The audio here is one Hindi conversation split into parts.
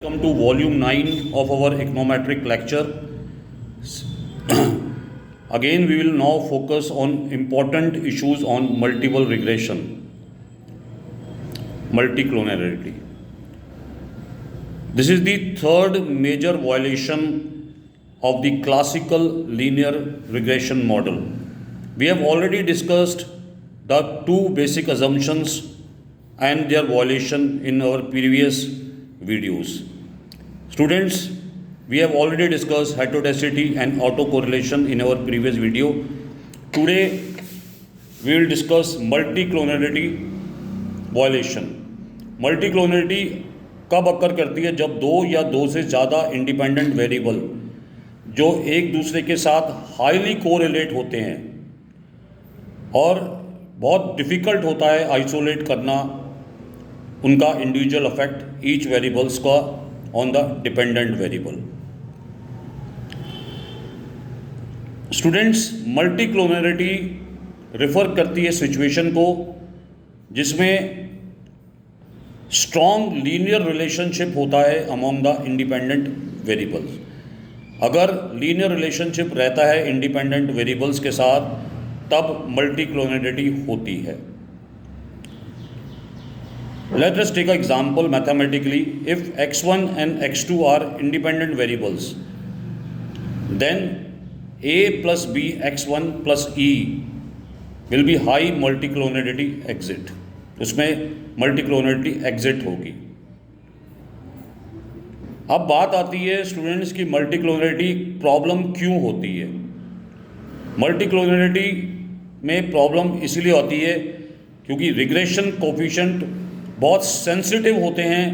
Welcome to volume 9 of our econometric lecture. Again, we will now focus on important issues on multiple regression, multiclonarity. This is the third major violation of the classical linear regression model. We have already discussed the two basic assumptions and their violation in our previous videos. Students, we have already discussed heterodicity and autocorrelation in our previous video. Today, we will discuss multiclonarity violation. Multiclonarity कब अक्कर करती है? जब दो या दो से ज़्यादा इंडिपेंडेंट वेरिएबल जो एक दूसरे के साथ हाईली कोरिलेट होते हैं और बहुत डिफ़िकल्ट होता है आइसोलेट करना उनका इंडिविजुअल इफेक्ट ईच वेरिएबल्स का on the dependent variable. Students, multicollinearity refer करती है सिचुएशन को जिसमें स्ट्रॉन्ग लीनियर रिलेशनशिप होता है अमॉन्ग द इंडिपेंडेंट वेरिएबल्स. अगर लीनियर रिलेशनशिप रहता है इंडिपेंडेंट वेरिएबल्स के साथ तब मल्टीक्लोनरिटी होती है. Let us take an example mathematically. If x1 and x2 are independent variables, then a plus b x1 plus e will be high multiclonarity exit. उसमें multiclonarity exit होगी. अब बात आती है स्टूडेंट्स की मल्टीक्लोनरिटी प्रॉब्लम क्यों होती है. मल्टीक्लोनरिटी में प्रॉब्लम इसलिए होती है क्योंकि रिग्रेशन कोफिशिएंट बहुत सेंसिटिव होते हैं.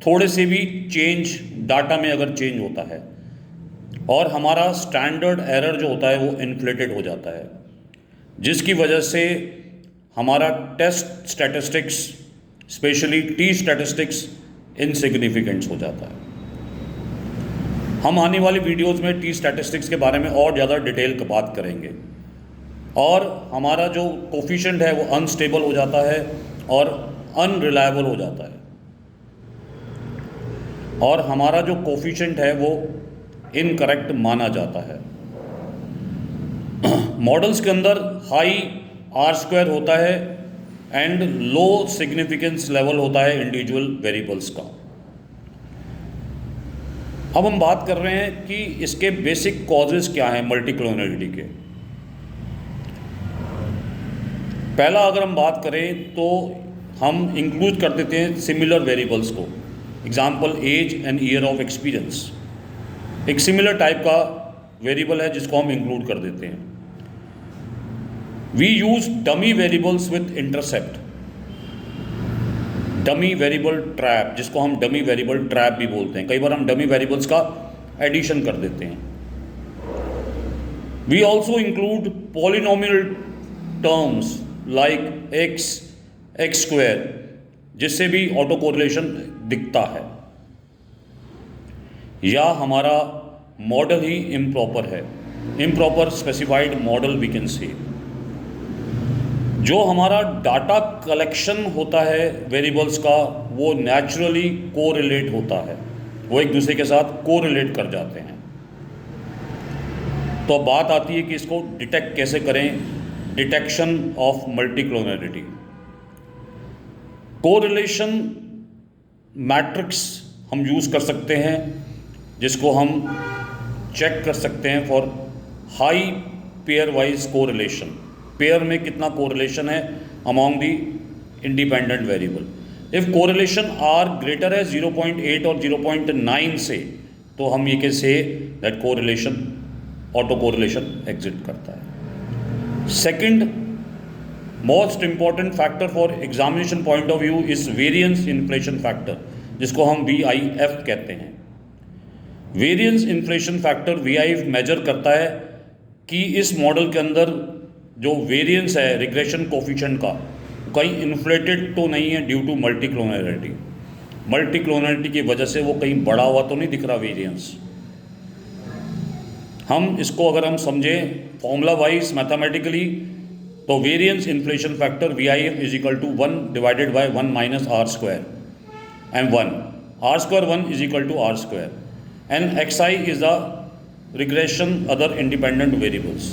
थोड़े से भी चेंज डाटा में अगर चेंज होता है और हमारा स्टैंडर्ड एरर जो होता है वो इन्फ्लेटेड हो जाता है, जिसकी वजह से हमारा test statistics specially T statistics insignificant हो जाता है. हम आने वाली वीडियोस में टी स्टैटिस्टिक्स के बारे में और ज़्यादा डिटेल की बात करेंगे और हमारा जो कोफिशिएंट है वो अनस्टेबल हो जाता है और अनरिलायबल हो जाता है और हमारा जो कोफिशिएंट है वो इनकरेक्ट माना जाता है. मॉडल्स के अंदर हाई आर स्क्वायर होता है एंड लो सिग्निफिकेंस लेवल होता है इंडिविजुअल वेरिएबल्स का. अब हम बात कर रहे हैं कि इसके बेसिक कॉजेज क्या हैं मल्टीक्लोनरिटी के. पहला अगर हम बात करें तो हम इंक्लूड कर देते हैं सिमिलर वेरिएबल्स को. Example age and year of experience एक सिमिलर टाइप का वेरिएबल है जिसको हम इंक्लूड कर देते हैं. We use dummy variables with intercept, dummy variable trap जिसको हम डमी वेरिएबल ट्रैप भी बोलते हैं. कई बार हम डमी वेरिएबल्स का एडिशन कर देते हैं. We also include polynomial terms like X square जिससे भी ऑटो कोरिलेशन दिखता है, या हमारा मॉडल ही इम्प्रॉपर है, improper specified model we can say. जो हमारा डाटा कलेक्शन होता है वेरिएबल्स का वो नेचुरली कोरिलेट होता है, वो एक दूसरे के साथ कोरिलेट कर जाते हैं. तो अब बात आती है कि इसको डिटेक्ट कैसे करें. Detection of multicollinearity. Correlation matrix हम यूज़ कर सकते हैं जिसको हम चेक कर सकते हैं for high pair wise correlation. Pair में कितना कोरिलेशन है among the independent variable. If correlation are greater है 0.8 और 0.9 से तो हम ये कैसे say that correlation auto correlation exit करता है. Second most important factor for examination point of view is variance inflation factor जिसको हम VIF कहते हैं. Variance inflation factor VIF measure करता है कि इस मॉडल के अंदर जो वेरिएंस है रिग्रेशन कोफिशिएंट का कहीं इन्फ्लेटेड तो नहीं है ड्यू टू मल्टीक्लोनरिटी. मल्टीक्लोनरिटी की वजह से वो कहीं बढ़ा हुआ तो नहीं दिख रहा वेरिएंस. हम इसको अगर हम समझें फॉर्मूला वाइज मैथमेटिकली तो variance inflation factor VIF is equal to 1 divided by 1 minus R square. and 1. R square 1 is equal to R square. And xi is the regression other independent variables.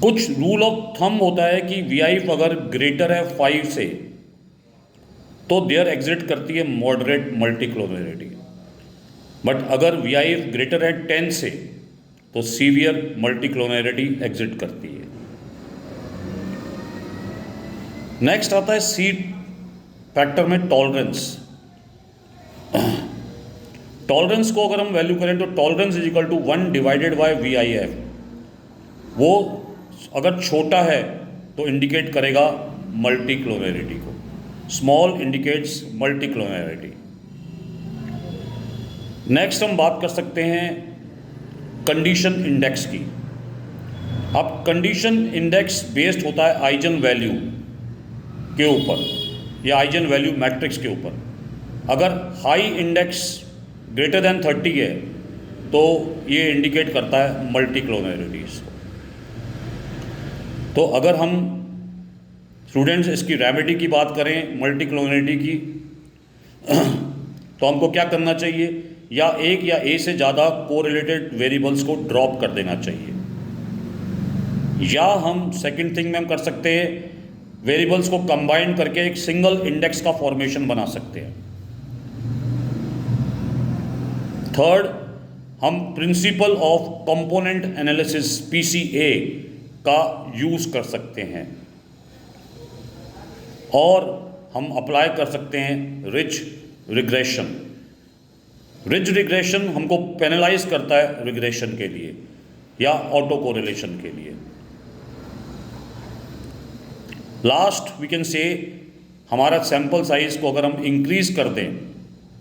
कुछ रूल ऑफ थंब होता है कि VIF अगर ग्रेटर है 5 से तो देयर एग्जिट करती है मॉडरेट मल्टीक्लोनरिटी, बट अगर VIF ग्रेटर है 10 से तो सीवियर मल्टीक्लोनरिटी एग्जिट करती है। नेक्स्ट आता है C फैक्टर में टॉलरेंस। टॉलरेंस को अगर हम वैल्यू करें तो tolerance is equal to 1 divided by VIF। वो अगर छोटा है तो इंडिकेट करेगा मल्टीक्लोनरिटी को, स्मॉल इंडिकेट्स मल्टीक्लोनरिटी। नेक्स्ट हम बात कर सकते हैं कंडीशन इंडेक्स की। अब कंडीशन इंडेक्स बेस्ड होता है आइजन वैल्यू के ऊपर या आइजन वैल्यू मैट्रिक्स के ऊपर। अगर हाई इंडेक्स ग्रेटर देन 30 है तो ये इंडिकेट करता है मल्टीक्लोनरिटीज। तो अगर हम स्टूडेंट्स इसकी रेमेडी की बात करें मल्टीक्लोनरिटी की तो हमको क्या करना चाहिए, या एक या ए से ज़्यादा कोरिलेटेड वेरिएबल्स को ड्रॉप कर देना चाहिए, या हम सेकंड थिंग में हम कर सकते हैं वेरिएबल्स को कंबाइन करके एक सिंगल इंडेक्स का फॉर्मेशन बना सकते हैं। थर्ड, हम principle of component analysis PCA का यूज़ कर सकते हैं और हम अप्लाई कर सकते हैं रिच रिग्रेशन। रिच रिग्रेशन हमको पेनलाइज करता है रिग्रेशन के लिए या ऑटो कोरिलेशन के लिए। लास्ट वी कैन से हमारा सैंपल साइज को अगर हम इंक्रीज कर दें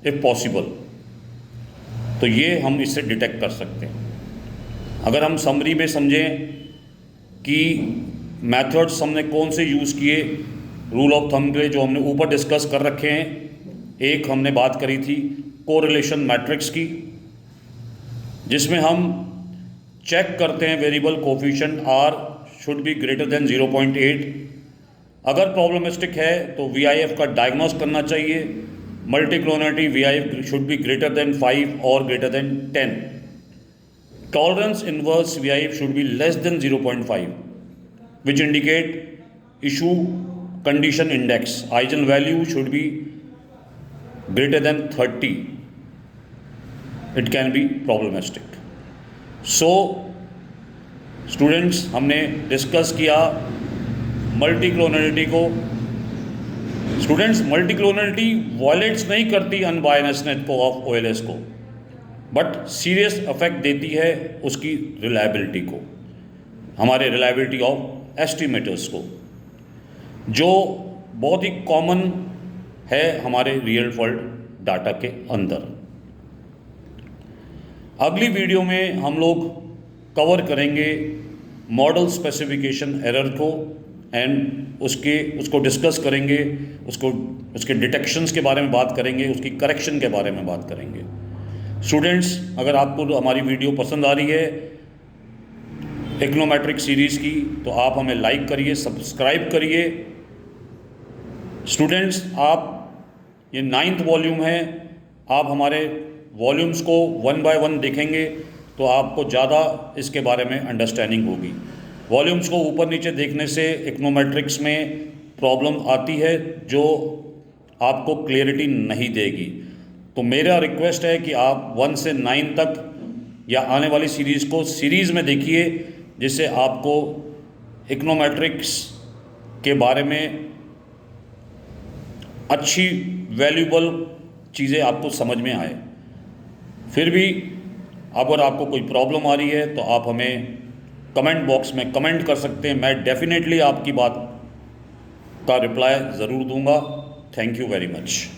इफ पॉसिबल तो ये हम इससे डिटेक्ट कर सकते हैं। अगर हम समरी में समझें कि मेथड्स हमने कौन से यूज़ किए रूल ऑफ थंब के जो हमने ऊपर डिस्कस कर रखे हैं। एक हमने बात करी थी कोरिलेशन मैट्रिक्स की, जिसमें हम चेक करते हैं variable coefficient R should be greater than 0.8। अगर प्रॉब्लमिस्टिक है तो VIF का डायग्नोस करना चाहिए। मल्टीक्लोनरिटी VIF should be greater than 5 और greater than 10। Tolerance inverse VIF should be less than 0.5 which indicate issue condition index. Eigenvalue should be greater than 30. It can be problematic. So students, हमने डिस्कस किया मल्टीक्लोनरिटी को। स्टूडेंट्स, मल्टीक्लोनरिटी वॉयलेट्स नहीं करती अनबायसनेस को ऑफ OLS को, बट सीरियस इफेक्ट देती है उसकी रिलायबिलिटी को, हमारे रिलायबिलिटी ऑफ एस्टिमेटर्स को, जो बहुत ही कॉमन है हमारे रियल वर्ल्ड डाटा के अंदर। अगली वीडियो में हम लोग कवर करेंगे मॉडल स्पेसिफिकेशन एरर को एंड उसको डिस्कस करेंगे, उसके डिटेक्शंस के बारे में बात करेंगे, उसकी करेक्शन के बारे में बात करेंगे। स्टूडेंट्स, अगर आपको हमारी वीडियो पसंद आ रही है इकोनोमेट्रिक सीरीज़ की तो आप हमें लाइक करिए, सब्सक्राइब करिए। स्टूडेंट्स, आप ये 9th वॉल्यूम है, आप हमारे वॉल्यूम्स को 1 by 1 देखेंगे तो आपको ज़्यादा इसके बारे में अंडरस्टैंडिंग होगी। वॉल्यूम्स को ऊपर नीचे देखने से इकोनोमेट्रिक्स में प्रॉब्लम आती है जो आपको क्लियरिटी नहीं देगी। तो मेरा रिक्वेस्ट है कि आप 1 से 9 तक या आने वाली सीरीज़ को सीरीज़ में देखिए, जिससे आपको इकोनोमेट्रिक्स के बारे में अच्छी वैल्यूबल चीज़ें आपको समझ में आए। फिर भी अगर आपको कोई प्रॉब्लम आ रही है तो आप हमें कमेंट बॉक्स में कमेंट कर सकते हैं। मैं डेफिनेटली आपकी बात का रिप्लाई ज़रूर दूंगा। Thank you very much.